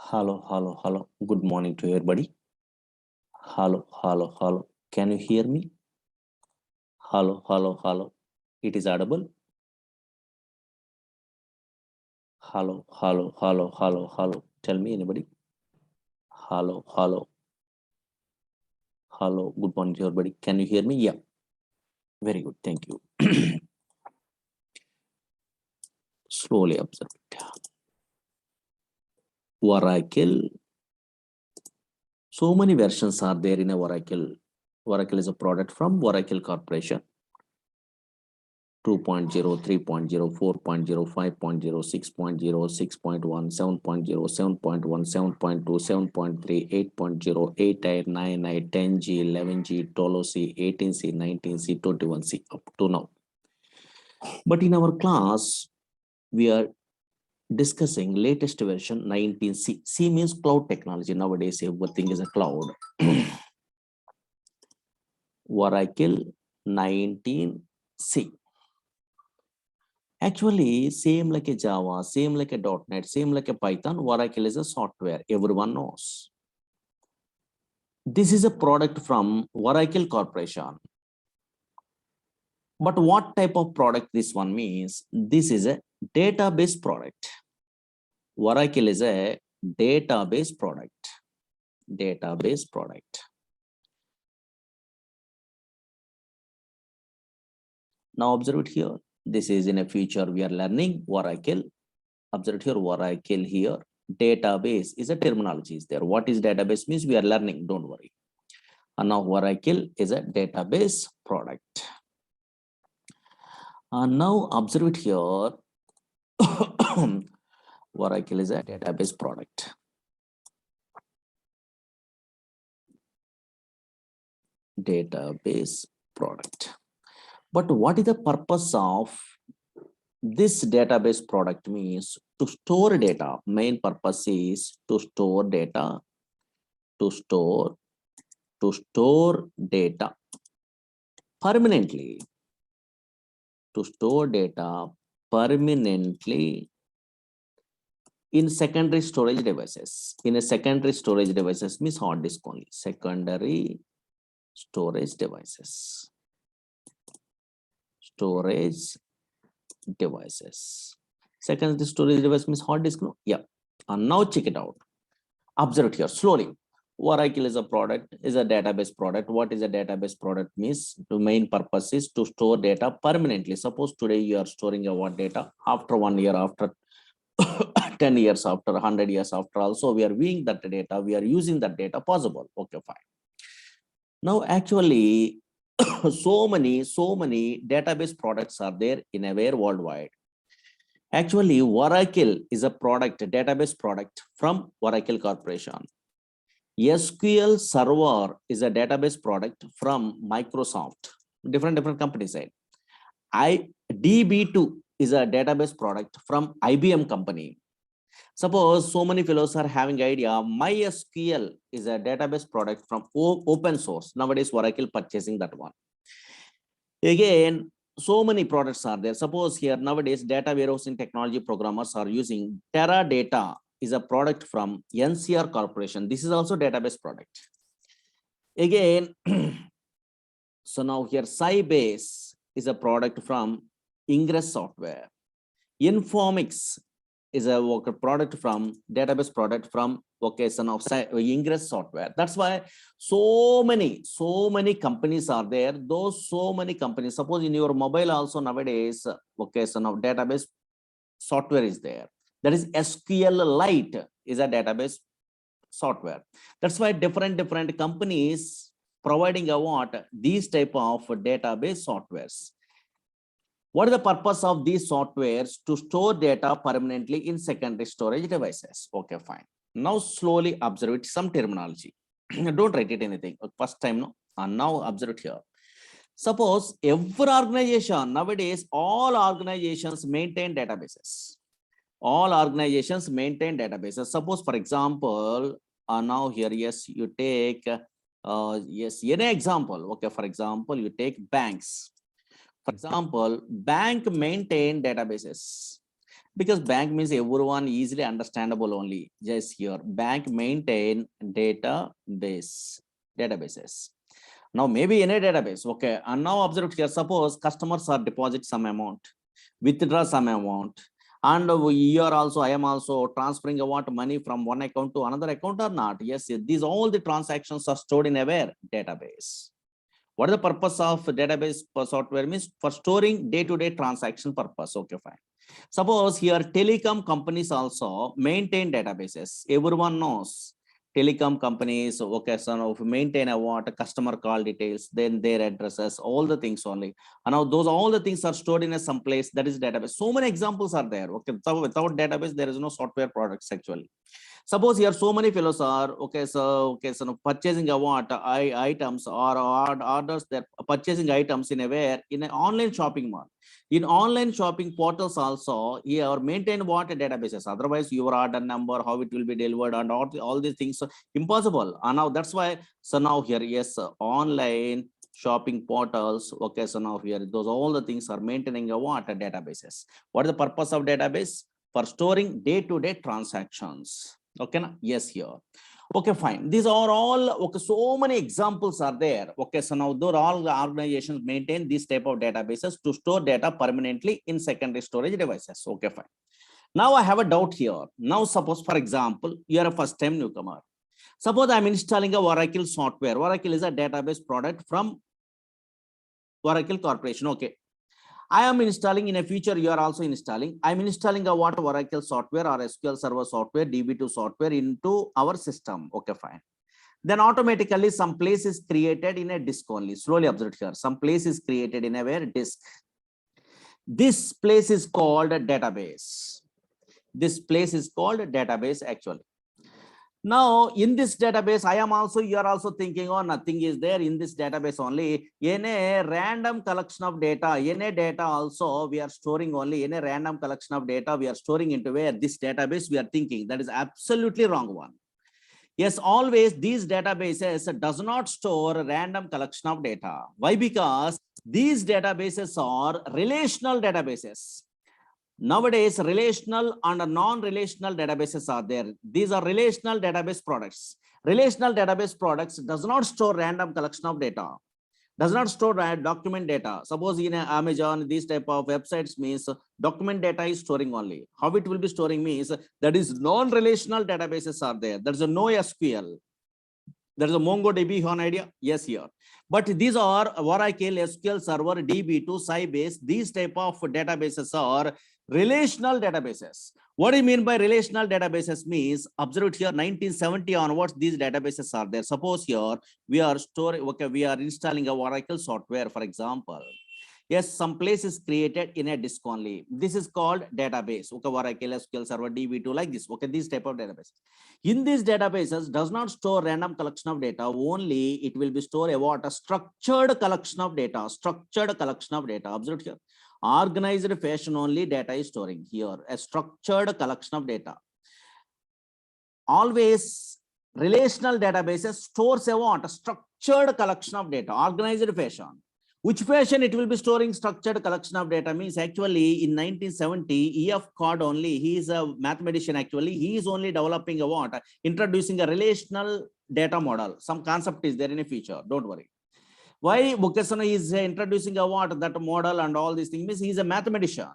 Hello, hello, hello. Good morning to everybody. Hello, hello, hello. Can you hear me? Hello, hello, hello. It is audible. Hello, hello, hello, hello, hello. Tell me anybody. Hello, hello, hello. Good morning to everybody. Can you hear me? Yeah. Very good. Thank you. Slowly observe it. Oracle. So many versions are there in a Oracle. Oracle is a product from Oracle Corporation. 2.0, 3.0, 4.0, 5.0, 6.0, 6.1, 7.0, 7.1, 7.2, 7.3, 8.0, 8, 9, 10G, 11G, 12C, 18C, 19C, 21C, up to now. But in our class, we are discussing latest version 19C. C means cloud technology. Nowadays, everything is a cloud. Oracle 19C. Actually, same like a Java, same like a .NET, same like a Python, Oracle is a software, everyone knows. This is a product from Oracle Corporation. But what type of product this one means? This is a database product. Oracle is a database product. Database product. Now observe it here. This is in a future we are learning Oracle. Observe here Oracle here. Database is a terminology is there. What is database means we are learning, don't worry. And now Oracle is a database product. And now observe it here. Oracle is a database product. Database product. But what is the purpose of this database product means? To store data. Main purpose is to store data. To store data permanently. To store data permanently in secondary storage devices. In a secondary storage devices means hard disk only. Secondary storage devices. Storage devices. Secondary storage device means hard disk, no? Yeah. And now check it out. Observe it here slowly. Oracle is a product, is a database product. What is a database product means? The main purpose is to store data permanently. Suppose today you are storing your data. After 1 year, after 10 years, after 100 years, after also we are viewing that data, we are using that data possible. Okay, fine. Now actually so many database products are there in aware worldwide. Actually, Oracle is a product, a database product from Oracle Corporation. SQL Server is a database product from Microsoft. Different companies side. DB2 is a database product from IBM company. Suppose so many fellows are having idea, MySQL is a database product from open source. Nowadays, Oracle purchasing that one. Again, so many products are there. Suppose here nowadays, data warehousing technology programmers are using Teradata is a product from NCR Corporation. This is also database product. Again, so now here Sybase is a product from Ingress Software. Informix is a product from database product from vocation of Ingress Software. That's why so many companies are there. Those so many companies, suppose in your mobile also nowadays vocation of database software is there. That is SQLite is a database software. That's why different companies providing these type of database softwares. What is the purpose of these softwares? To store data permanently in secondary storage devices. Okay, fine. Now slowly observe it, some terminology. Don't write it anything. First time, no. And now observe it here. Suppose every organization, nowadays, all organizations maintain databases. All organizations maintain databases. Suppose, for example, now here, yes, you take, yes, any example. Okay, for example, you take banks. For example, bank maintain databases. Because bank means everyone easily understandable only. Just here, bank maintain databases. Now maybe any database, okay. And now observe here, suppose customers are deposit some amount, withdraw some amount, and we are also, I am also transferring what money from one account to another account or not. Yes, these all the transactions are stored in a where? Database. What is the purpose of database software? Means for storing day-to-day transaction purpose. Okay, fine. Suppose here telecom companies also maintain databases. Everyone knows telecom companies, okay, so now maintain a what? Customer call details, then their addresses, all the things only. And now those all the things are stored in a some place, that is database. So many examples are there. Okay, so without database there is no software products actually. Suppose here so many fellows are okay, so no, purchasing a what items or orders, that purchasing items in a where? In an online shopping mall. In online shopping portals also here maintain what? Databases. Otherwise your order number, how it will be delivered, and all these things impossible. And now that's why, so now here, yes, online shopping portals, okay, so now here those all the things are maintaining a what? Databases. What is the purpose of database? For storing day-to-day transactions. Okay, na? Yes, here. Okay, fine. These are all, okay, so many examples are there. Okay, so now those all the organizations maintain this type of databases to store data permanently in secondary storage devices. Okay, fine. Now I have a doubt here. Now suppose, for example, you are a first time newcomer. Suppose I'm installing a Oracle software. Oracle is a database product from Oracle Corporation. Okay. I am installing, in a future you are also installing. I'm installing a what? Oracle software or SQL Server software, DB2 software into our system. Okay, fine. Then automatically some place is created in a disk only. Slowly observe here. Some place is created in a where? Disk. This place is called a database. This place is called a database actually. Now, in this database, I am also, you are also thinking, oh, nothing is there in this database only. In a random collection of data, in a data also, we are storing only in a random collection of data, we are storing into where? This database we are thinking. That is absolutely wrong one. Yes, always these databases does not store a random collection of data. Why? Because these databases are relational databases. Nowadays, relational and non-relational databases are there. These are relational database products. Relational database products does not store random collection of data, does not store document data. Suppose in Amazon, these type of websites means document data is storing only. How it will be storing means that is non-relational databases are there. There's a no SQL. There is a MongoDB, one idea. Yes, here. But these are Oracle, SQL Server, DB2, Sybase. These type of databases are relational databases. What do you mean by relational databases? Means observe here 1970 onwards these databases are there. Suppose here we are storing, okay, we are installing a Oracle software, for example. Yes, some place is created in a disk only. This is called database. Okay, Oracle, SQL Server, DB2, like this. Okay, this type of database. In these databases does not store random collection of data. Only it will be store a structured collection of data. Structured collection of data. Observe here. Organized fashion only data is storing here. A structured collection of data. Always relational databases stores a what? A structured collection of data. Organized fashion. Which fashion it will be storing structured collection of data means actually in 1970, E.F. Codd only, he is a mathematician actually, he is only developing a what? Introducing a relational data model. Some concept is there in a future, don't worry. Why Mukesana is introducing a what? That model and all these things means he is a mathematician.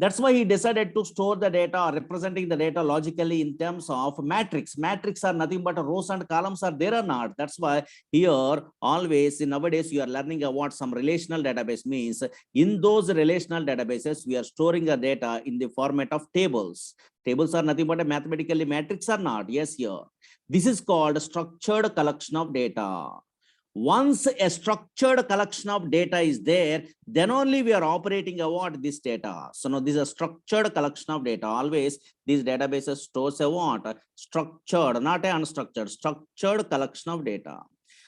That's why he decided to store the data, representing the data logically in terms of matrix. Matrix are nothing but rows and columns are there or not. That's why here always nowadays you are learning about some relational database means in those relational databases we are storing the data in the format of tables. Tables are nothing but a mathematically matrix or not. Yes, here. This is called structured collection of data. Once a structured collection of data is there, then only we are operating about this data. So now this is a structured collection of data. Always these databases stores a what? Structured, not a unstructured, structured collection of data.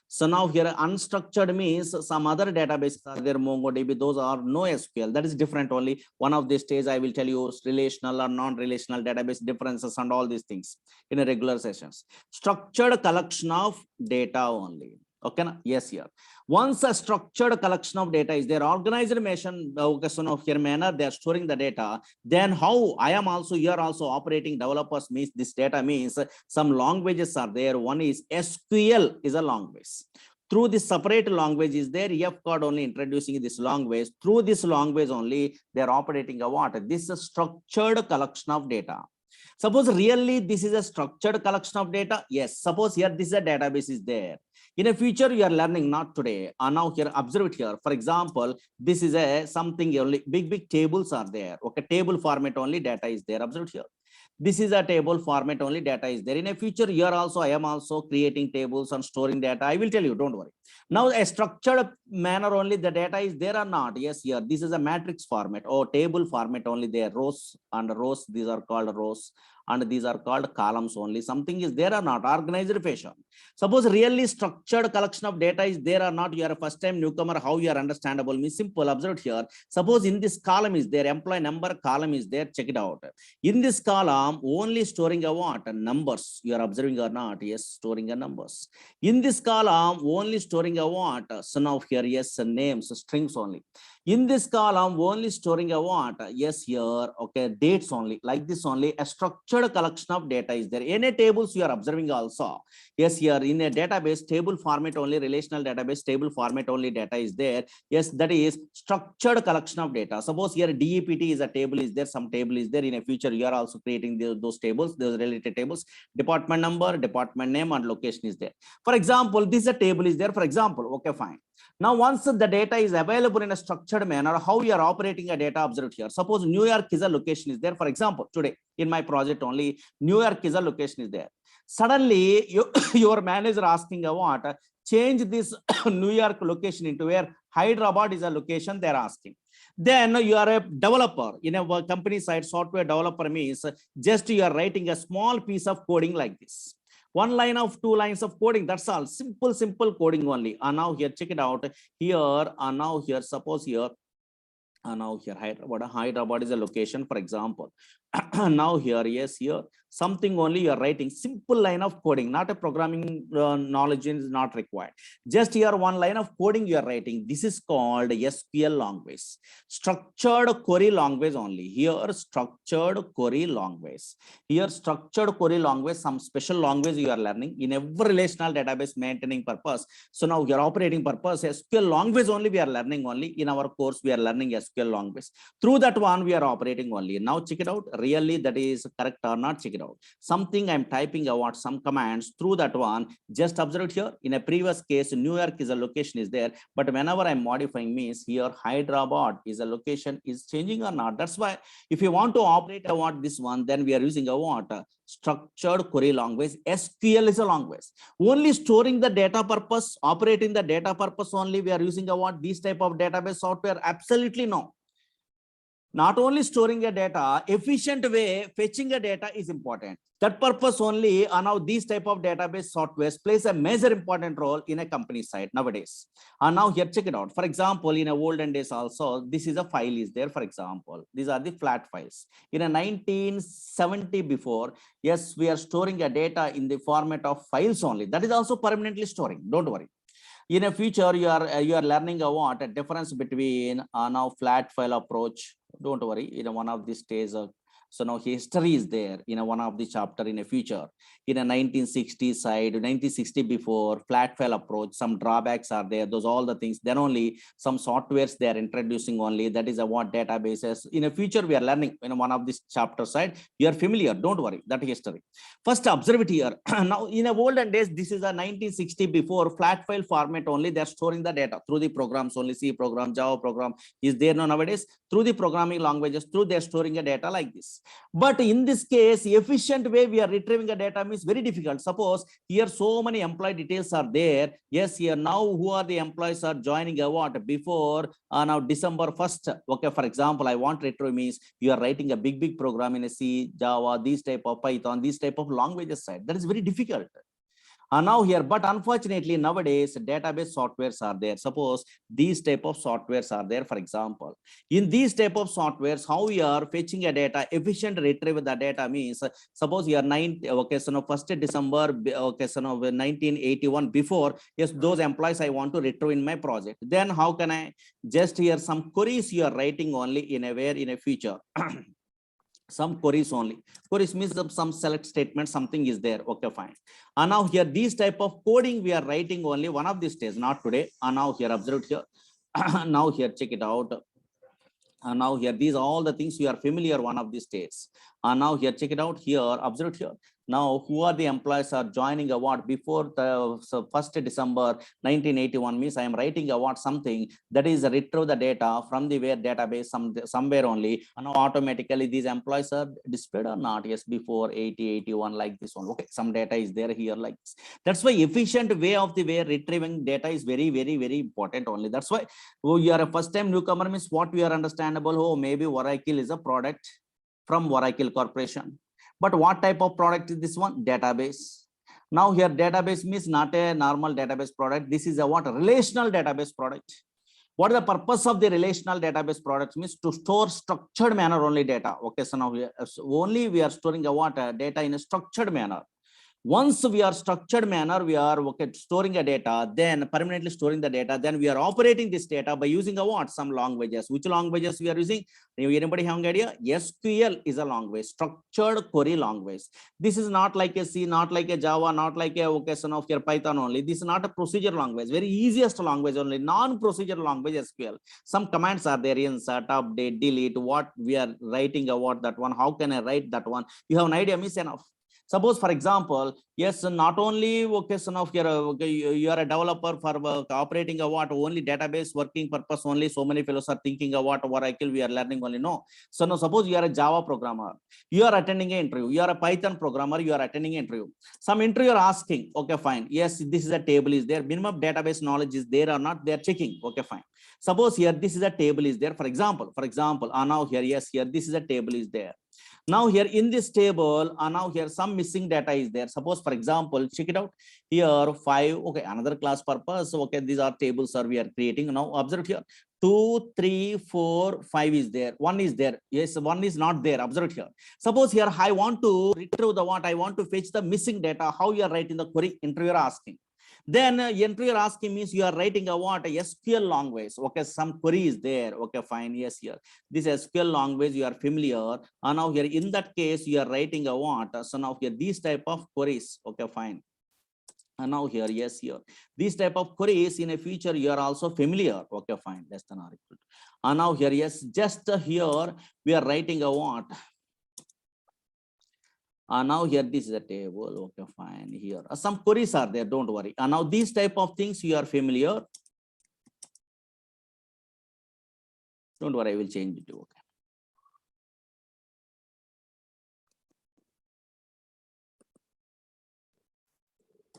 So now here unstructured means some other databases are there, MongoDB, those are no SQL. That is different only. One of these days I will tell you relational or non-relational database differences and all these things in a regular sessions. Structured collection of data only. Okay, na? Yes, here. Once a structured collection of data is there, organized here manner, they are storing the data. Then how I am also, you are also operating developers means this data means some languages are there. One is SQL is a language. Through this separate language is there, F code only introducing this language. Through this language only, they are operating a what? This is a structured collection of data. Suppose really this is a structured collection of data. Yes, suppose here this is a database is there. In a future, you are learning, not today. Now here, observe it here. For example, this is a something only big tables are there. Okay, table format only data is there. Observe it here. This is a table format only data is there. In a future, you are also, I am also creating tables and storing data. I will tell you, don't worry. Now a structured manner only the data is there or not. Yes, here this is a matrix format or table format only there. Rows and rows, these are called rows, and these are called columns only. Something is there or not, organized fashion. Suppose really structured collection of data is there or not, you are a first time newcomer, how you are understandable means simple. Observe here. Suppose in this column is there, employee number column is there, check it out. In this column only storing a what? Numbers. You are observing or not? Yes, storing a numbers. In this column only storing a what? So now here, yes, names, strings only. In this column only storing a what? Yes, here, okay, dates only. Like this only, a structured collection of data is there. Any tables you are observing also. Yes, here in a database, table format only, relational database, table format only data is there. Yes, that is structured collection of data. Suppose here DEPT is a table is there, some table is there. In a future, you are also creating those tables, those related tables, department number, department name, and location is there. For example, this is a table is there, for example, okay, fine. Now, once the data is available in a structured manner, how you are operating a data, observed here. Suppose New York is a location is there. For example, today in my project only, New York is a location is there. Suddenly, your manager asking what? Change this New York location into where Hyderabad is a location they're asking. Then you are a developer in a company side. Software developer means just you are writing a small piece of coding like this. One line of 2 lines of coding, that's all. Simple coding only. And now here, check it out here. And now here, suppose here, now here Hyderabad is a location, for example. Now here, yes, here something only you are writing, simple line of coding, not a programming knowledge is not required. Just here one line of coding you are writing. This is called SQL language, structured query language only. Here structured query language. Here structured query language, some special language you are learning in every relational database maintaining purpose. So now your operating purpose, SQL language only we are learning only in our course. We are learning SQL language. Through that one we are operating only. Now check it out. Really that is correct or not, check it out. Something I'm typing out some commands through that one. Just observe it here. In a previous case, New York is a location is there, but whenever I'm modifying means here Hyderabad is a location is changing or not. That's why if you want to operate what this one, then we are using a what? Structured query language. SQL is a language. Only storing the data purpose, operating the data purpose only we are using a what? This type of database software? Absolutely no. Not only storing a data, efficient way fetching a data is important. That purpose only now these type of database softwares plays a major important role in a company side nowadays. And now here, check it out. For example, in a olden days also, this is a file is there. For example, these are the flat files. In a 1970 before, yes, we are storing a data in the format of files only. That is also permanently storing. Don't worry. In a future, you are learning a difference between now flat file approach. Don't worry, in one of these stages. So now history is there in one of the chapter in a future. In a 1960 side, 1960 before, flat file approach, some drawbacks are there. Those all the things. Then only some softwares they are introducing only. That is what databases. In a future, we are learning in one of this chapter side. You are familiar. Don't worry, that history. First, observe it here. Now, in a olden days, this is a 1960 before flat file format only. They are storing the data through the programs only. C program, Java program is there now nowadays. Through the programming languages, through they are storing a data like this. But in this case, efficient way we are retrieving a data is very difficult. Suppose here so many employee details are there. Yes, here now who are the employees are joining a what before now December 1st. Okay, for example, I want retrieve means you are writing a big program in a C, Java, these type of Python, these type of languages side. That is very difficult. Now here, but unfortunately nowadays database softwares are there. Suppose these type of softwares are there. For example, in these type of softwares, how we are fetching a data, efficient retrieve the data means, suppose you are 1st December, 1981 before, yes, those employees I want to retrieve in my project. Then how can I just here some queries you are writing only in a where in a future. Some queries only. Queries means some select statement, something is there. Okay, fine. And now here, these type of coding we are writing only one of these days, not today. And now here, observe here. Now here, check it out. And now here, these are all the things you are familiar one of these days. And now here, check it out here, observe here. Now, who are the employees are joining award before the 1st December 1981 means I am writing award something that is retrieve the data from the where database somewhere only, and now automatically these employees are displayed or not. Yes, before 81 like this one. Okay, some data is there here like this. That's why efficient way of the way retrieving data is very, very, very important only. That's why you are a first time newcomer means what we are understandable. Oh, maybe Oracle is a product from Oracle Corporation. But what type of product is this one? Database. Now here database means not a normal database product. This is a what? Relational database product. What is the purpose of the relational database products means to store structured manner only data. Okay, so now only we are storing a what? Data in a structured manner. Once we are structured manner, we are storing a data, then permanently storing the data, then we are operating this data by using a what? Some languages. Which languages we are using? Anybody have an idea? SQL is a language, structured query language. This is not like a C, not like a Java, not like a son of your Python only. This is not a procedure language, very easiest language only, non-procedure language SQL. Some commands are there, insert, update, delete, what we are writing about that one, how can I write that one? You have an idea, miss enough. Suppose, for example, yes, not only son of your you are a developer for operating a what only database working purpose only. So many fellows are thinking about Oracle. We are learning only no. So now suppose you are a Java programmer, you are attending an interview. You are a Python programmer, you are attending an interview. Some interviewer asking, okay, fine. Yes, this is a table is there. Minimum database knowledge is there or not? They are checking. Okay, fine. Suppose here this is a table is there. For example, now here yes here this is a table is there. Now here in this table, now here some missing data is there. Suppose, for example, check it out here 5. Okay, another class purpose. Okay, these are tables we are creating. Now observe here 2, 3, 4, 5 is there. 1 is there. Yes, 1 is not there. Observe here. Suppose here I want to retrieve the what? I want to fetch the missing data. How you are writing the query? Interviewer asking. Then interviewer asking means you are writing a what? A SQL language. Okay, some query is there. Okay, fine. Yes, here. This SQL language you are familiar. And now here in that case you are writing a what? So now here these type of queries. Okay, fine. And now here, yes, here. These type of queries in a future you are also familiar. Okay, fine. Less than or equal to. And now here, yes, just here we are writing a what? Now here this is a table. Okay, fine. Here some queries are there, don't worry. Now these type of things you are familiar. Don't worry, I will change it to okay.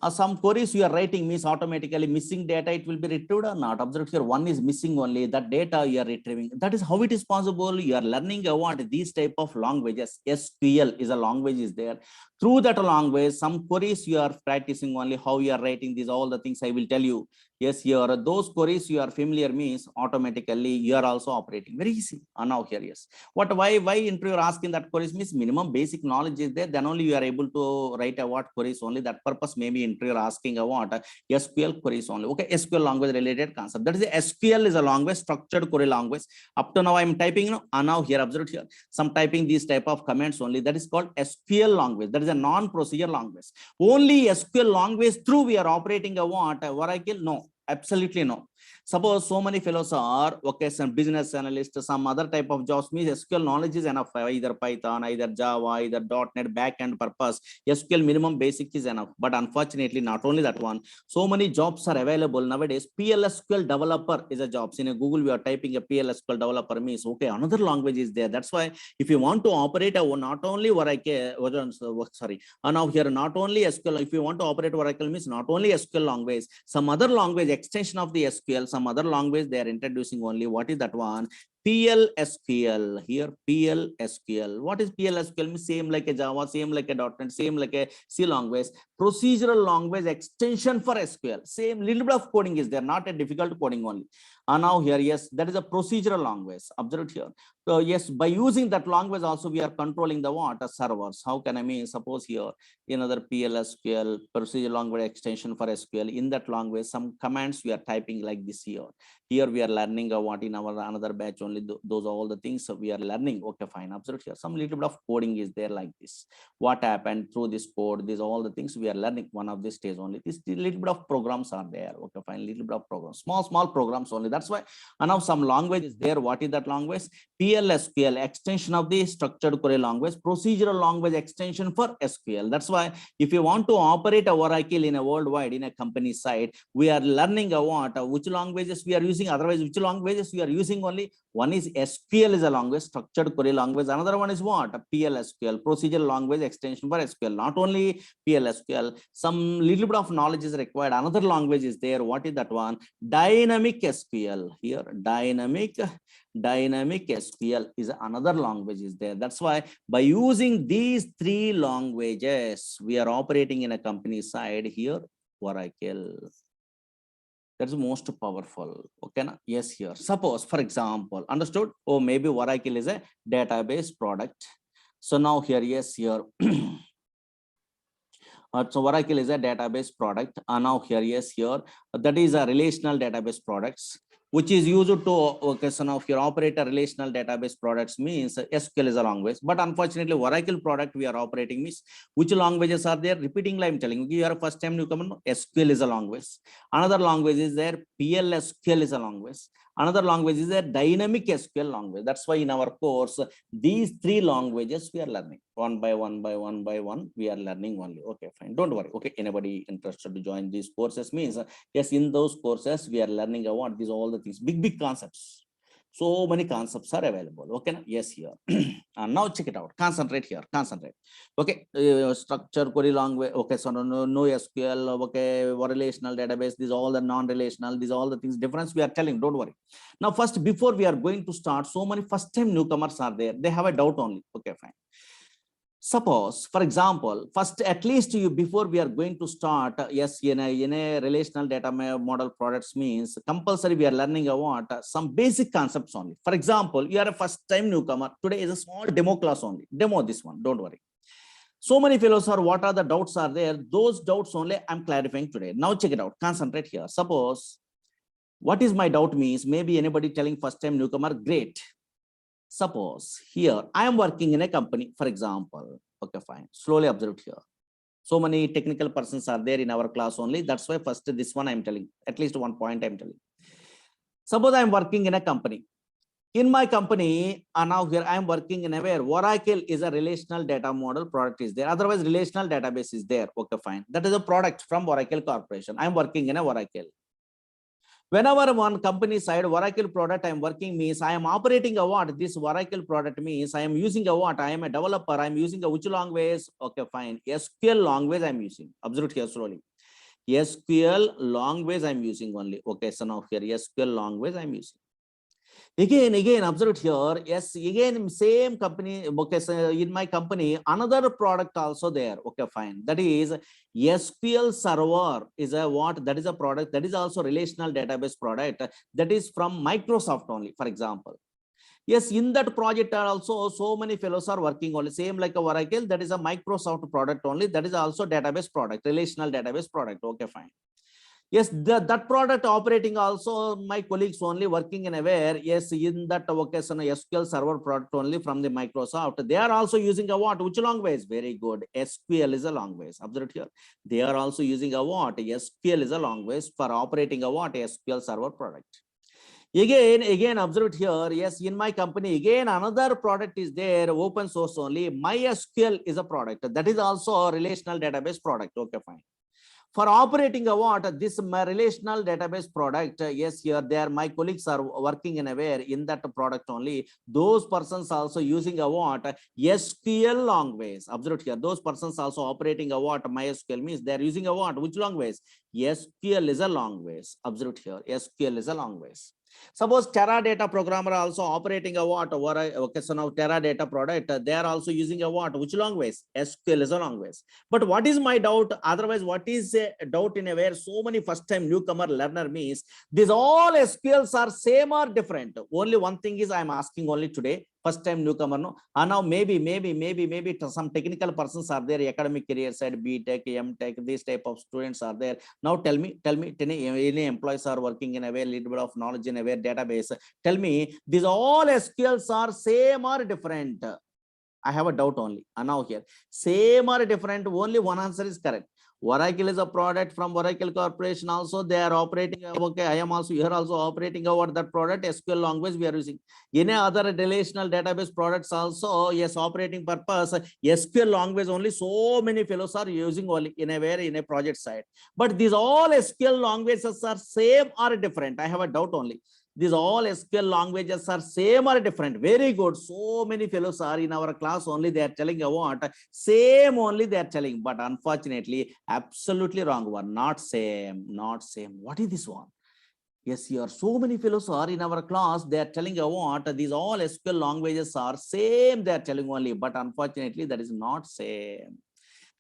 Some queries you are writing means automatically missing data, it will be retrieved or not. Observe here, one is missing only, that data you are retrieving. That is how it is possible. You are learning what these type of languages. SQL is a language is there. Through that language, some queries you are practicing only, how you are writing these, all the things I will tell you. Yes, here those queries you are familiar means automatically you are also operating. Very easy. Now here, yes. Why interviewer asking that queries means minimum basic knowledge is there, then only you are able to write a what queries only. That purpose maybe interviewer asking a what SQL queries only. Okay, SQL language related concept. That is SQL is a language, structured query language. Up to now I am typing now here, observe here. Some typing these type of comments only. That is called SQL language. That is a non-procedure language. Only SQL language through we are operating a what? Oracle? No. Absolutely no. Suppose so many fellows are okay, some business analyst, some other type of jobs means SQL knowledge is enough. Either Python, either Java, either .NET backend purpose. SQL minimum basic is enough. But unfortunately, not only that one. So many jobs are available nowadays. PLSQL developer is a job. In a Google, we are typing a PLSQL developer means okay, another language is there. That's why if you want to operate a not only Oracle, sorry, now here not only SQL. If you want to operate Oracle means not only SQL language, some other language extension of the SQL. Some other language they are introducing only. What is that one? PLSQL here, PLSQL. What is PLSQL? Same like a Java, same like a .NET, same like a C language, procedural language extension for SQL. Same little bit of coding is there, not a difficult coding only. And now here, yes, that is a procedural language. Observe it here. So yes, by using that language also we are controlling the what? Servers. How can I mean? Suppose here another PLSQL, procedural language extension for SQL. In that language, some commands we are typing like this here. Here we are learning what in our another batch only. Those are all the things we are learning. Okay, fine. Observe here. Some little bit of coding is there like this. What happened through this code? These are all the things we are learning. One of this stage only. This little bit of programs are there. Okay, fine. Little bit of programs. Small programs only. That's why. And now some language is there. What is that language? PLSQL, extension of the structured query language, procedural language extension for SQL. That's why if you want to operate a Oracle in a worldwide in a company side, we are learning which languages we are using. Otherwise, which languages we are using only. One is SQL is a language, structured query language. Another one is what? PLSQL, procedural language extension for SQL. Not only PLSQL, some little bit of knowledge is required. Another language is there. What is that one? Dynamic SQL. Here, dynamic SQL is another language is there. That's why by using these three languages, we are operating in a company side here, Oracle. That's most powerful. Okay, na? Yes, here. Suppose, for example, understood? Oh, maybe Oracle is a database product. So now here, yes, here. So Oracle is a database product. And now here, yes, here. That is a relational database products, which is used to, okay, so now if you operate a relational database products means SQL is a language, but unfortunately Oracle product we are operating means which languages are there? Repeatingly, I'm telling you, you are first time newcomer, SQL is a language. Another language is there, PLSQL is a language. Another language is a dynamic SQL language. That's why in our course, these three languages we are learning one by one. We are learning only. Okay, fine. Don't worry. Okay, anybody interested to join these courses means yes, in those courses we are learning about these all the things, big concepts. So many concepts are available. Okay, yes, here. And now check it out. Concentrate here. Concentrate. Okay, structure query language. Okay, so no SQL. Okay, relational database. These are all the non-relational. These are all the things difference we are telling. Don't worry. Now, first, before we are going to start, so many first-time newcomers are there. They have a doubt only. Okay, fine. Suppose, for example, first, at least you before we are going to start, yes, in a relational data model products means compulsory we are learning about some basic concepts only. For example, you are a first time newcomer. Today is a small demo class only. Demo this one. Don't worry. So many fellows are what are the doubts are there? Those doubts only I'm clarifying today. Now check it out. Concentrate here. Suppose, what is my doubt means maybe anybody telling first time newcomer, great. Suppose here I am working in a company, for example. Okay, fine. Slowly observe here. So many technical persons are there in our class only. That's why first this one I'm telling. At least one point I'm telling. Suppose I'm working in a company. In my company, now here I am working in a where Oracle is a relational data model product is there. Otherwise, relational database is there. Okay, fine. That is a product from Oracle Corporation. I'm working in a Oracle. Whenever one company side Oracle product I'm working means I am operating a what? This Oracle product means I am using a what? I am a developer. I'm using a which language? Okay, fine. SQL language I'm using. Observe here slowly. SQL language I'm using only. Okay, so now here SQL language I'm using. Again, observe here. Yes, again, same company. Okay, so in my company, another product also there. Okay, fine. That is SQL Server is a what? That is a product. That is also relational database product. That is from Microsoft only, for example. Yes, in that project also so many fellows are working only. Same like a Oracle. That is a Microsoft product only. That is also database product, relational database product. Okay, fine. Yes, that product operating also my colleagues only working in aware. Yes, in that occasion, SQL Server product only from the Microsoft. They are also using a what? Which language? Very good. SQL is a language. Observe here. They are also using a what? SQL is a language for operating a what? SQL Server product. Again, observe here. Yes, in my company, again, another product is there, open source only. MySQL is a product. That is also a relational database product. Okay, fine. For operating a what? This relational database product, yes, here there my colleagues are working in aware in that product only. Those persons also using a what? SQL language. Observe here. Those persons also operating a what? MySQL means they are using a what? Which language? SQL is a language. Observe here. SQL is a language. Suppose Teradata programmer also operating a what over okay, so now Teradata product, they are also using a what, which language? SQL is a language. But what is my doubt? Otherwise, what is a doubt in a where so many first time newcomer learner means these all SQLs are same or different? Only one thing is I'm asking only today, first time newcomer, no, and now maybe some technical persons are there, academic career side, B Tech, M Tech, these type of students are there. Now tell me, any employees are working in a way, little bit of knowledge in a way database. Tell me, these all SQLs are same or different? I have a doubt only. And now here, same or different, only one answer is correct. Oracle is a product from Oracle Corporation. Also, they are operating. Okay, I am also here also operating over that product. SQL language we are using. Any other relational database products also, yes, operating purpose. SQL language only so many fellows are using only in a way in a project side. But these all SQL languages are same or different? I have a doubt only. These all SQL languages are same or different? Very good. So many fellows are in our class only. They are telling what? Same only they are telling. But unfortunately, absolutely wrong one. Not same. Not same. What is this one? Yes, here so many fellows are in our class. They are telling what? These all SQL languages are same. They are telling only. But unfortunately, that is not same.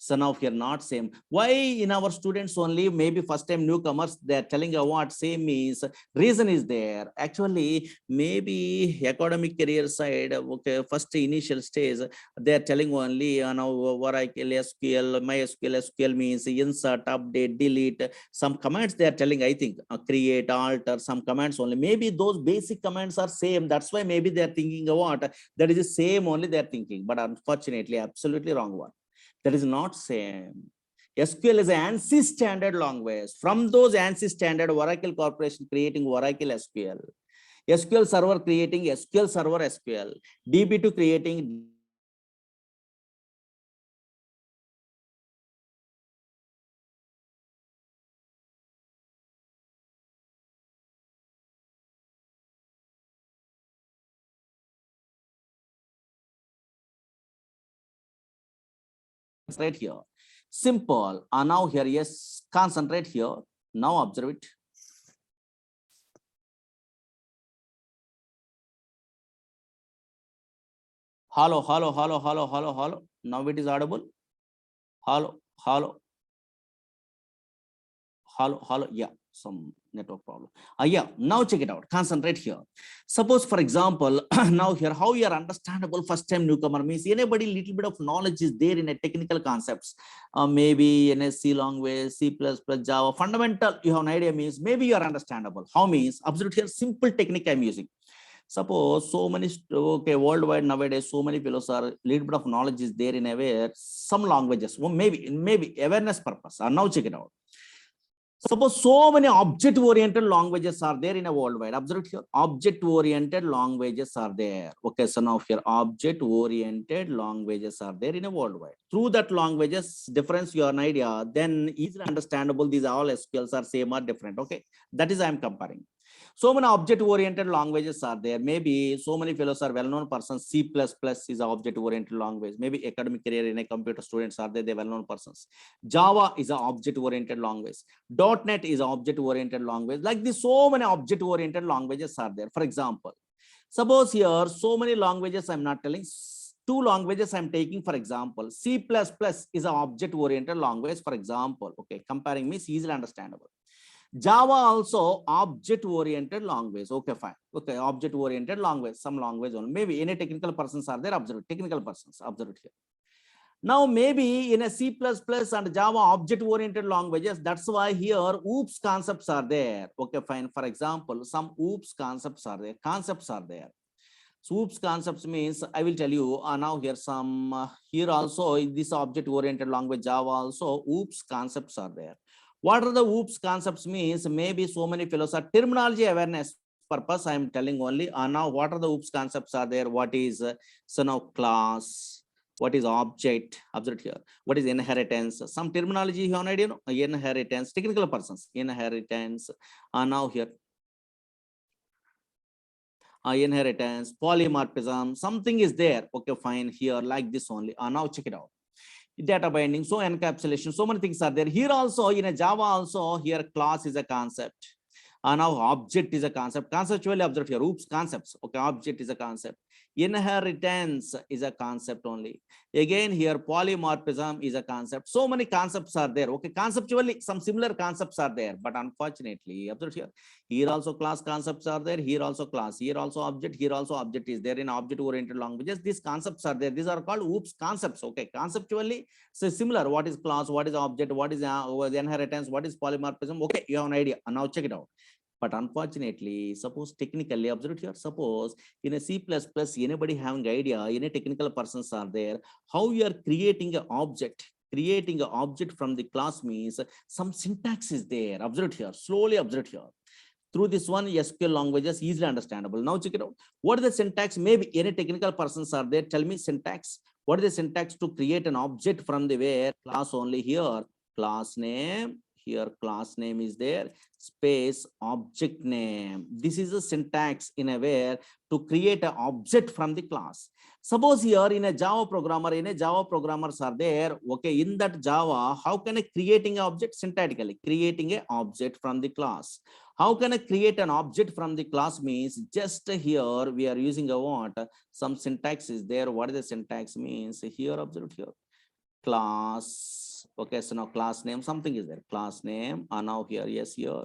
So now here not same. Why in our students only, maybe first time newcomers, they're telling what same is? Reason is there. Actually, maybe academic career side, okay, first initial stage, they're telling only now Oracle, SQL, MySQL, SQL means insert, update, delete, some commands they are telling, I think, create, alter, some commands only. Maybe those basic commands are same. That's why maybe they're thinking what? That is the same only they're thinking. But unfortunately, absolutely wrong one. That is not same. SQL is an ANSI standard language. From those ANSI standard, Oracle Corporation creating Oracle SQL. SQL Server creating SQL Server SQL. DB2 creating right here. Simple. Now here, yes, concentrate here. Now observe it. Hello, hello, hello, hello, hello, hello. Now it is audible. Hello, hello, hello, hello. Yeah, some network problem. Yeah, now check it out. Concentrate here. Suppose, for example, now here, how you are understandable first time newcomer means anybody little bit of knowledge is there in a technical concepts. Maybe in a C language, C++, Java, fundamental, you have an idea means maybe you are understandable. How means? Observe here, simple technique I'm using. Suppose so many, okay, worldwide nowadays, so many fellows are little bit of knowledge is there in a way, some languages, well, maybe awareness purpose. Now check it out. Suppose so many object-oriented languages are there in a worldwide. Observe here. Object-oriented languages are there. Okay, so now here object-oriented languages are there in a worldwide. Through that languages, difference you have an idea, then easily understandable. These all SQLs are same or different. Okay, that is I am comparing. So many object-oriented languages are there. Maybe so many fellows are well-known persons. C++ is an object-oriented language. Maybe academic career in a computer students are there. They well-known persons. Java is an object-oriented language. .NET is an object-oriented language. Like this, so many object-oriented languages are there. For example, suppose here so many languages I'm not telling. Two languages I'm taking, for example, C++ is an object-oriented language. For example, okay, comparing me is easily understandable. Java also object-oriented language. Okay, fine. Okay, object-oriented language, some language only. Maybe any technical persons are there, observe it. Technical persons, observe it here. Now, maybe in a C++ and Java object-oriented languages, that's why here OOPS concepts are there. Okay, fine. For example, some OOPS concepts are there. Concepts are there. So OOPS concepts means I will tell you now here some here also in this object-oriented language Java also OOPS concepts are there. What are the OOPS concepts means? Maybe so many fellows are terminology awareness purpose. I am telling only. Now what are the OOPS concepts are there? What is so now class? What is object? Observe here. What is inheritance? Some terminology you have an idea. No? Inheritance. Technical persons. Inheritance. Now here. Inheritance. Polymorphism. Something is there. Okay, fine. Here like this only. Now check it out. Data binding, so encapsulation, so many things are there. Here also in a Java also here class is a concept. Now object is a concept. Conceptually observed here. Oops, concepts. Okay, object is a concept. Inheritance is a concept only. Again, here polymorphism is a concept. So many concepts are there. Okay, conceptually some similar concepts are there, but unfortunately, observe here. Here also class concepts are there. Here also class. Here also object. Here also object is there in object-oriented languages. These concepts are there. These are called oops concepts. Okay, conceptually so similar. What is class? What is object? What is inheritance? What is polymorphism? Okay, you have an idea. Now check it out. But unfortunately, suppose technically, observe here, suppose in a C++, anybody having idea, any technical persons are there, how you are creating an object. Creating an object from the class means some syntax is there. Observe here, slowly observe here. Through this one, SQL languages easily understandable. Now check it out. What is the syntax? Maybe any technical persons are there. Tell me syntax. What is the syntax to create an object from the where class only here? Class name. Here class name is there, space object name. This is a syntax in a where to create an object from the class. Suppose here in a Java programmers are there. Okay, in that Java, how can I creating an object? Syntactically, creating an object from the class. How can I create an object from the class means just here we are using a what? Some syntax is there. What is the syntax means? Here, observe here. Class. Okay, so now class name, something is there. Class name. And now here, yes, here.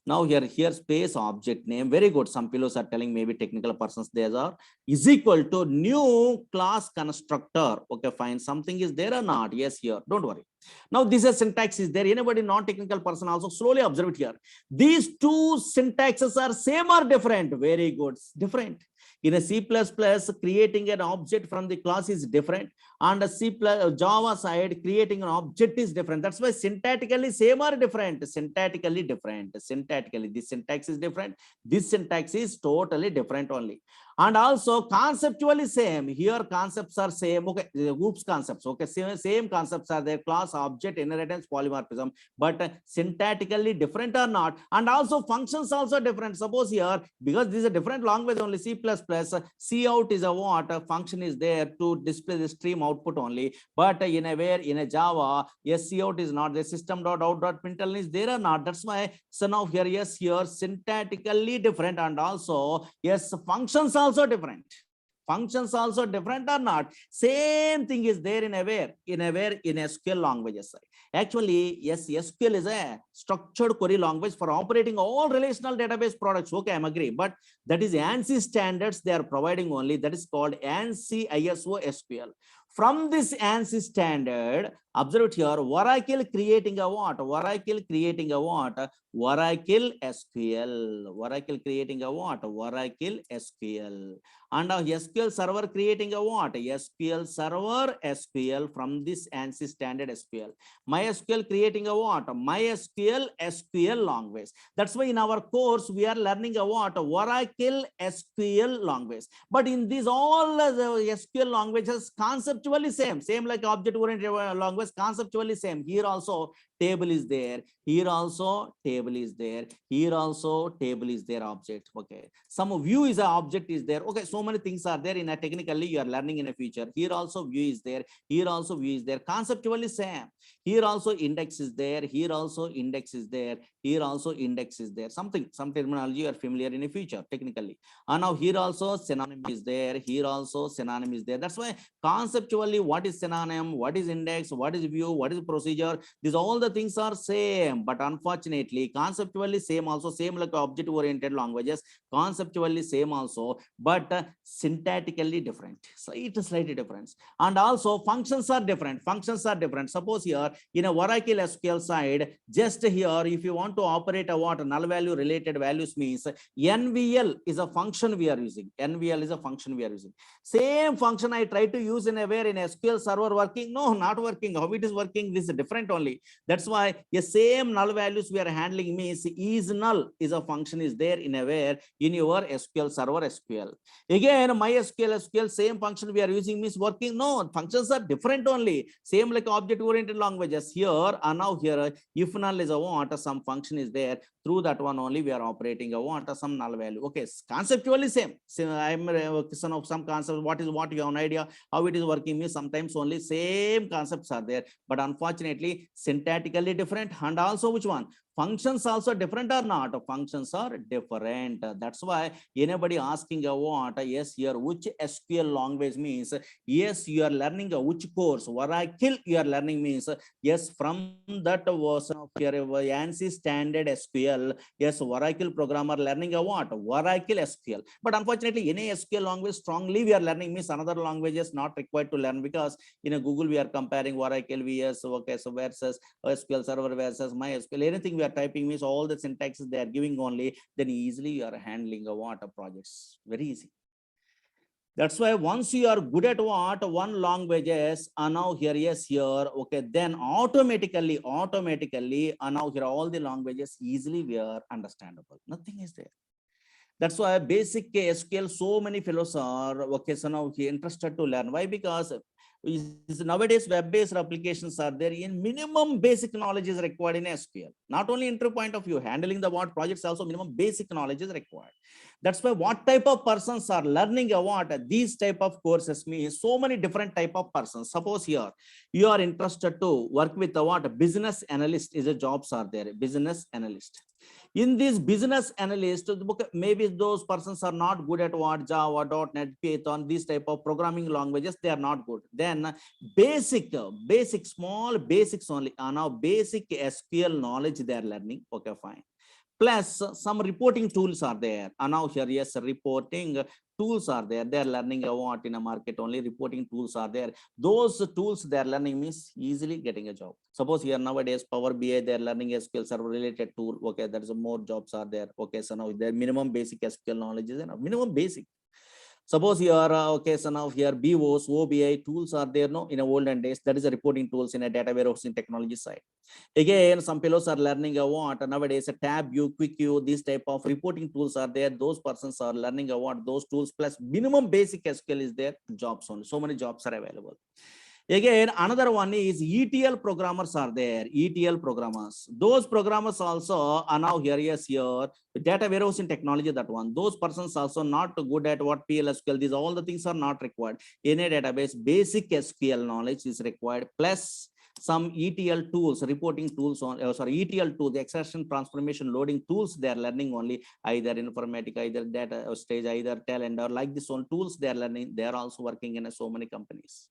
Now here space object name. Very good. Some fellows are telling maybe technical persons there are is equal to new class constructor. Okay, fine. Something is there or not? Yes, here. Don't worry. Now this is syntax is there. Anybody non-technical person also slowly observe it here. These two syntaxes are same or different? Very good. Different. In a C++, creating an object from the class is different, and a Java side creating an object is different. That's why syntactically same or different? Syntactically different. Syntactically this syntax is different. This syntax is totally different only. And also conceptually same. Here concepts are same. Okay, oops concepts. Okay, same concepts are there. Class, object, inheritance, polymorphism. But syntactically different or not? And also functions also different. Suppose here, because this is a different language only, C++, cout is a what? A function is there to display the stream output only. But in a Java, yes, cout is not. The system.out.println is there or not? That's why. So now here, yes, here syntactically different, and also yes, functions also different. Functions also different or not? Same thing is there in SQL languages. Actually, yes, SQL is a structured query language for operating all relational database products. Okay, I'm agree. But that is ANSI standards they are providing only. That is called ANSI ISO SQL. From this ANSI standard, observe here, Oracle creating a what? Oracle creating a what? Oracle SQL. Oracle creating a what? Oracle SQL. And a SQL server creating a what? SQL server SQL from this ANSI standard SQL. MySQL creating a what? MySQL SQL language. That's why in our course we are learning a what? Oracle SQL language. But in these all the SQL languages conceptually same like object oriented language, conceptually same. Here also table is there. Here also table is there. Here also table is there. Object. Okay. Some view is an object is there. Okay. So many things are there in a technically you are learning in a future. Here also view is there. Here also view is there. Conceptually same. Here also index is there. Here also index is there. Here also index is there. Some terminology you are familiar in a future technically. And now here also synonym is there. Here also synonym is there. That's why conceptually what is synonym, what is index, what is view, what is procedure. These all the things are same, but unfortunately conceptually same also, same like object oriented languages, conceptually same also, but syntactically different. So it is slightly different. And also functions are different. Suppose here in a Oracle SQL side, just here if you want to operate a what? Null value related values means NVL is a function we are using. NVL is a function we are using. Same function I try to use in a where in SQL server working. No, not working. How it is working? This is different only. That's why a same null values we are handling means is null is a function is there in a where in your SQL server SQL. Again, MySQL SQL same function we are using means working. No, functions are different only. Same like object oriented languages here and now here if null is a what? Some function is there. Through that one only we are operating a what? Some null value. Okay, conceptually same. So I'm some concept. What you have an idea how it is working means sometimes only same concepts are there, but unfortunately syntactically different. And also which one? Functions also different or not? Functions are different. That's why anybody asking what, yes, here which SQL language means, yes, you are learning which course. Oracle you are learning means, yes, from that version of your ANSI standard SQL, yes, Oracle programmer learning what? Oracle SQL. But unfortunately, any SQL language strongly we are learning means another language is not required to learn, because in a Google we are comparing Oracle VS, okay, so versus SQL Server versus MySQL. Anything we are typing means all the syntaxes they are giving only, then easily you are handling a what projects. Very easy. That's why once you are good at what one languages, and now here, yes, here, okay, then automatically, and now here all the languages easily we are understandable. Nothing is there. That's why basic SQL, so many fellows are okay. So now he interested to learn. Why? Because nowadays web-based applications are there. In minimum basic knowledge is required in SQL. Not only entry point of view, handling the what projects also minimum basic knowledge is required. That's why what type of persons are learning what these type of courses means so many different type of persons. Suppose here you are interested to work with the what business analyst is a jobs are there. Business analyst. In this business analyst, maybe those persons are not good at what Java, .NET, Python, these type of programming languages, they are not good. Then basic, small basics only. Now basic SQL knowledge they are learning. Okay, fine. Plus some reporting tools are there. And now here, yes, reporting tools are there. They are learning what in a market only reporting tools are there. Those tools they are learning means easily getting a job. Suppose here nowadays Power BI they are learning SQL Server related tool. Okay, there is more jobs are there. Okay, so now their minimum basic SQL knowledge is enough. Minimum basic. Suppose you are okay, so now here BOS, OBI tools are there, no, in a olden days. That is a reporting tools in a data warehousing technology side. Again, some fellows are learning what nowadays a tab view, quick view, these type of reporting tools are there. Those persons are learning what those tools plus minimum basic SQL is there. Jobs only. So many jobs are available. Again, another one is ETL programmers are there. ETL programmers. Those programmers also are now here, yes, here. Data warehousing technology, that one. Those persons also not good at what PLSQL. These all the things are not required. In a database, basic SQL knowledge is required. Plus some ETL tools, reporting tools on, ETL tools, the extraction, transformation, loading tools, they are learning only either Informatica, either data stage, either talent, or like this one tools they are learning. They are also working in so many companies.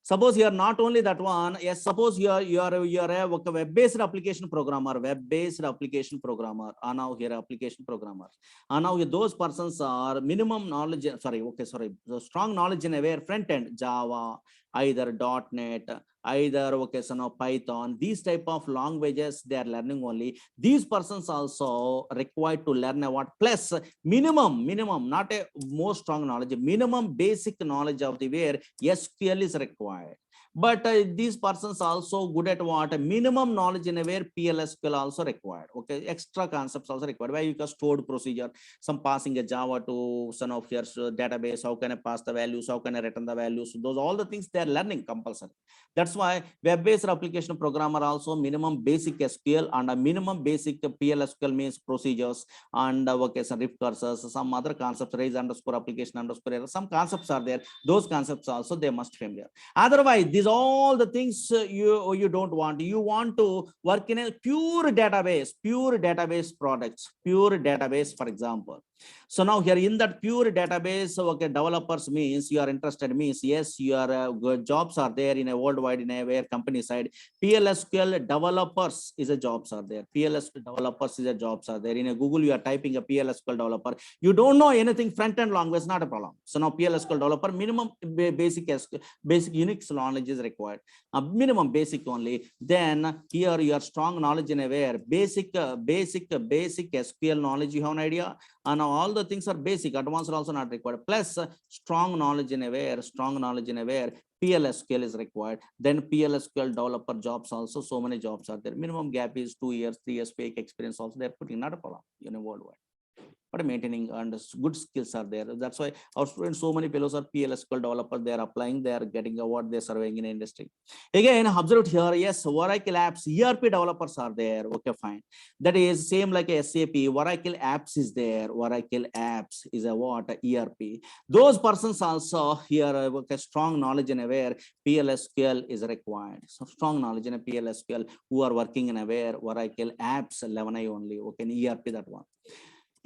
Suppose you are not only that one, yes, suppose you are a web-based application programmer, and now here application programmer. And now those persons are minimum knowledge, so strong knowledge in aware front end, Java, either .NET, either Python, these type of languages they are learning only. These persons also required to learn what plus minimum, not a more strong knowledge, minimum basic knowledge of the where SQL is required. But these persons also good at what minimum knowledge in a where PLSQL also required. Okay, extra concepts also required. Why? Because stored procedure, some passing a Java to some of your database. How can I pass the values? How can I return the values? Those all the things they are learning compulsory. That's why web-based application programmer also minimum basic SQL and a minimum basic PLSQL means procedures and some RIF cursors, some other concepts, raise underscore application underscore error. Some concepts are there. Those concepts also they must familiar. Otherwise, these all the things you don't want. You want to work in a pure database products, pure database, for example. So now here in that pure database, okay, developers means you are interested means yes, your jobs are there in a worldwide in a where company side. PLSQL developers is a jobs are there. PLSQL developers is a jobs are there. In a Google, you are typing a PLSQL developer. You don't know anything front end language, not a problem. So now PLSQL developer minimum basic Unix knowledge is required. Minimum basic only. Then here your strong knowledge in a where basic SQL knowledge. You have an idea. And all the things are basic, advanced also not required. Plus strong knowledge in a where PLSQL is required. Then PLSQL developer jobs also, so many jobs are there. Minimum gap is 2 years, 3 years fake experience also they're putting, not a problem, worldwide. but maintaining and good skills are there. That's why our students, so many fellows are PLSQL developers. They are applying, they are getting award, they're surveying in industry. Again, observe here, yes, Oracle apps, ERP developers are there. Okay, fine. That is same like a SAP. Oracle apps is there. Oracle apps is a what? A ERP. Those persons also here a strong knowledge in aware PLSQL is required. So strong knowledge in a PLSQL who are working in aware Oracle apps 11i only. Okay, ERP that one.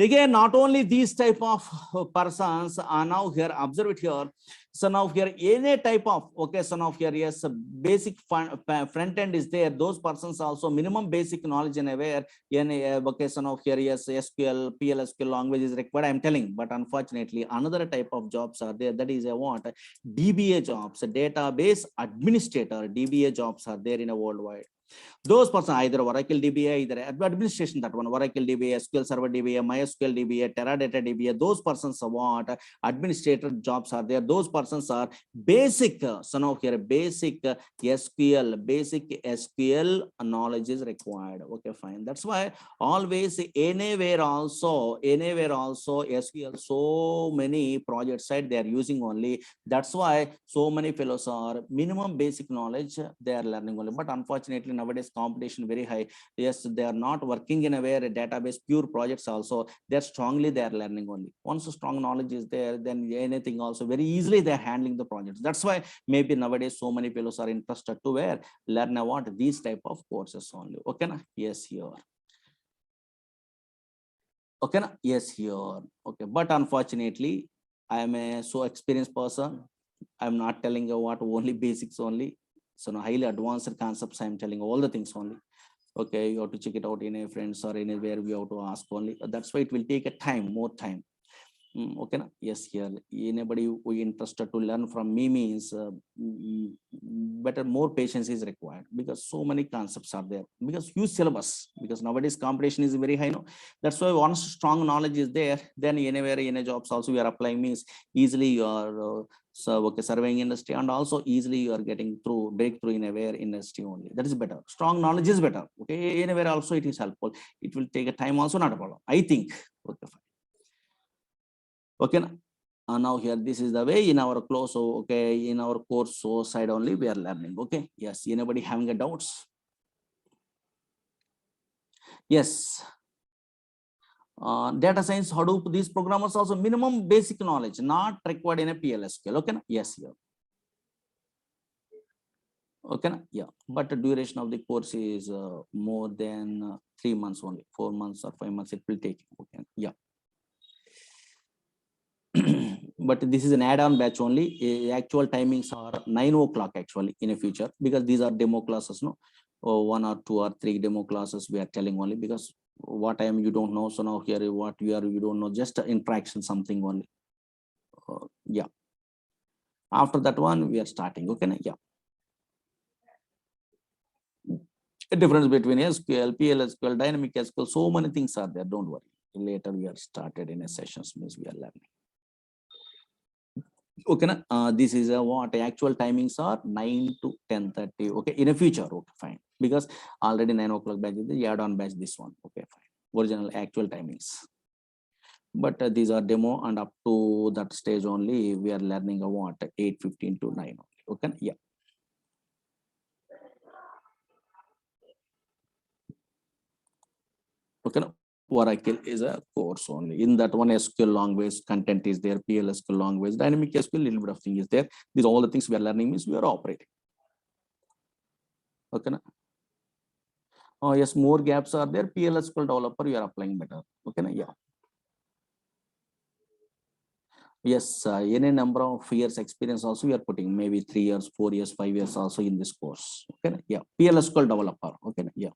Again, not only these type of persons are now here, observe it here. So now here, any type of, okay, so now here, yes, basic front end is there. Those persons also minimum basic knowledge and aware, okay, so now here, yes, SQL, PLSQL language is required, I'm telling, but unfortunately, another type of jobs are there. That is a what? DBA jobs, a database administrator, DBA jobs are there in a worldwide. Those persons either Oracle DBA, either administration, that one, Oracle DBA, SQL Server DBA, MySQL DBA, Teradata DBA, those persons are what? Administrator jobs are there. Those persons are basic, so now here, basic SQL knowledge is required. Okay, fine. That's why always anywhere also SQL, so many project side they are using only. That's why so many fellows are minimum basic knowledge they are learning only. But unfortunately, nowadays competition very high. Yes, they are not working in a way database pure projects also. They're strongly they are learning only. Once a strong knowledge is there, then anything also very easily they're handling the projects. That's why maybe nowadays so many fellows are interested to learn about these type of courses only. Okay, na? Yes, here. Okay, na? Yes, here. Okay, but unfortunately, I am a so experienced person. I'm not telling you what only basics only. So no highly advanced concepts, I'm telling all the things only. Okay, you have to check it out in a friends or anywhere we have to ask only. That's why it will take a time, more time. Okay, yes, here anybody who interested to learn from me means better, more patience is required because so many concepts are there, because huge syllabus, because nowadays competition is very high. No, that's why once strong knowledge is there, then anywhere in a jobs also we are applying means easily you are so okay, surveying industry, and also easily you are getting through breakthrough in aware industry only. That is better. Strong knowledge is better. Okay, anywhere also it is helpful. It will take a time also, not a problem, I think. Okay, fine. Okay, now here this is the way in our close. So okay, in our course so side only we are learning. Okay, yes, anybody having a doubts? Yes. Data science, Hadoop, these programmers also minimum basic knowledge not required in a PLSQL. Okay, yes, here. Okay, yeah, but the duration of the course is more than 3 months only, 4 months or 5 months it will take. Okay, yeah. But this is an add-on batch only. Actual timings are 9 o'clock actually in a future, because these are demo classes. No, or 1 or 2 or 3 demo classes we are telling only, because what I am you don't know. So now here what you are you don't know, just interaction something only. Yeah. After that one we are starting. Okay, yeah. A difference between SQL, PLSQL, dynamic SQL, so many things are there. Don't worry. Later we are started in a sessions means we are learning. Okay, this is what actual timings are 9 to 10:30. Okay, in a future. Okay, fine. Because already 9 o'clock batch is the add-on batch. This one. Okay, fine. Original actual timings. But these are demo, and up to that stage only we are learning what 8:15 to 9. Okay, yeah. Okay, Oracle is a course only. In that one, SQL language content is there, PLSQL language, dynamic SQL, little bit of thing is there. These are all the things we are learning means we are operating. Okay. Oh yes, more gaps are there. PLSQL developer, you are applying better. Okay, yeah. Yes, any number of years experience also we are putting, maybe 3 years, 4 years, 5 years also in this course. Okay, yeah. PLSQL developer. Okay, yeah.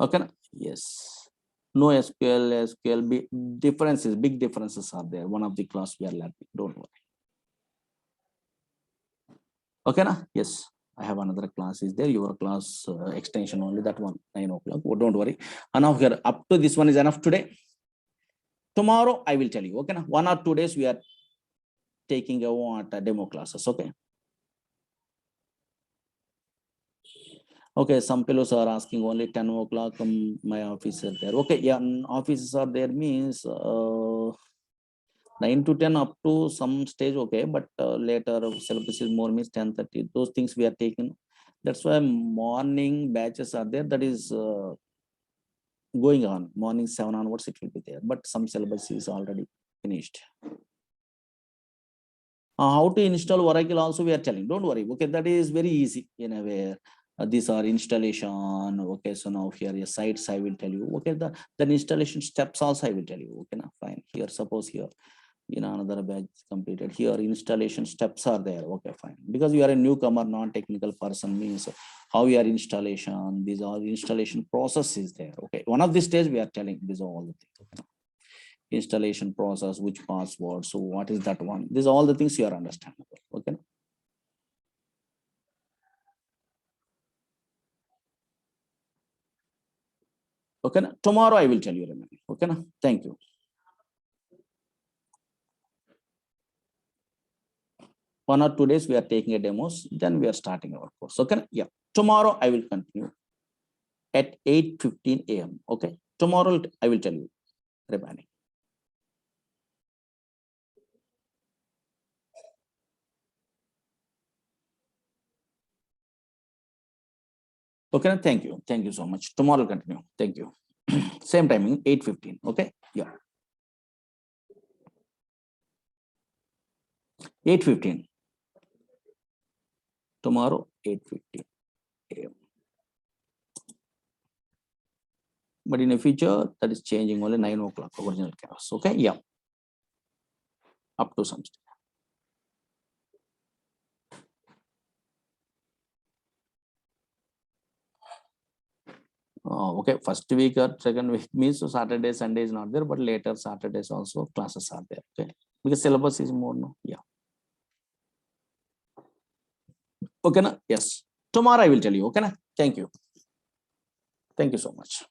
Okay, yes. No SQL, differences, big differences are there. One of the class we are learning. Don't worry. Okay, yes. I have another class is there. Your class extension only, that one 9 o'clock. Oh, don't worry. And now here up to this one is enough today. Tomorrow I will tell you. Okay, 1 or 2 days we are taking a demo classes. Okay. Okay, some fellows are asking only 10 o'clock. My office are there. Okay, yeah, offices are there means 9 to 10 up to some stage. Okay, but later syllabus is more means 10:30. Those things we are taking. That's why morning batches are there. That is going on. Morning 7 onwards it will be there. But some syllabus is already finished. How to install Oracle also we are telling. Don't worry. Okay, that is very easy in a way. These are installation. Okay, so now here your sites I will tell you. Okay, the installation steps also I will tell you. Okay, now fine. Here suppose here in another batch completed. Here installation steps are there. Okay, fine. Because you are a newcomer, non-technical person means how your installation. These are installation process is there. Okay, one of these days we are telling these are all the things. Okay, installation process, which password, so what is that one, these are all the things you are understanding. Okay, okay, tomorrow I will tell you, remember. Okay, thank you. 1 or 2 days we are taking a demos, then we are starting our course. Okay, yeah, tomorrow I will continue at 8:15 a.m. Okay, tomorrow I will tell you remaining. Okay, thank you so much. Tomorrow continue. Thank you. Same timing, 8:15. Okay, yeah, 8:15 tomorrow, 8:15 a.m. But in the future that is changing only 9 o'clock original chaos. Okay, yeah, up to some stage. Okay, first week or second week means so Saturday, Sunday is not there, but later Saturdays also classes are there. Okay, because syllabus is more. No, yeah. Okay, na? Yes. Tomorrow I will tell you. Okay, na? Thank you. Thank you so much.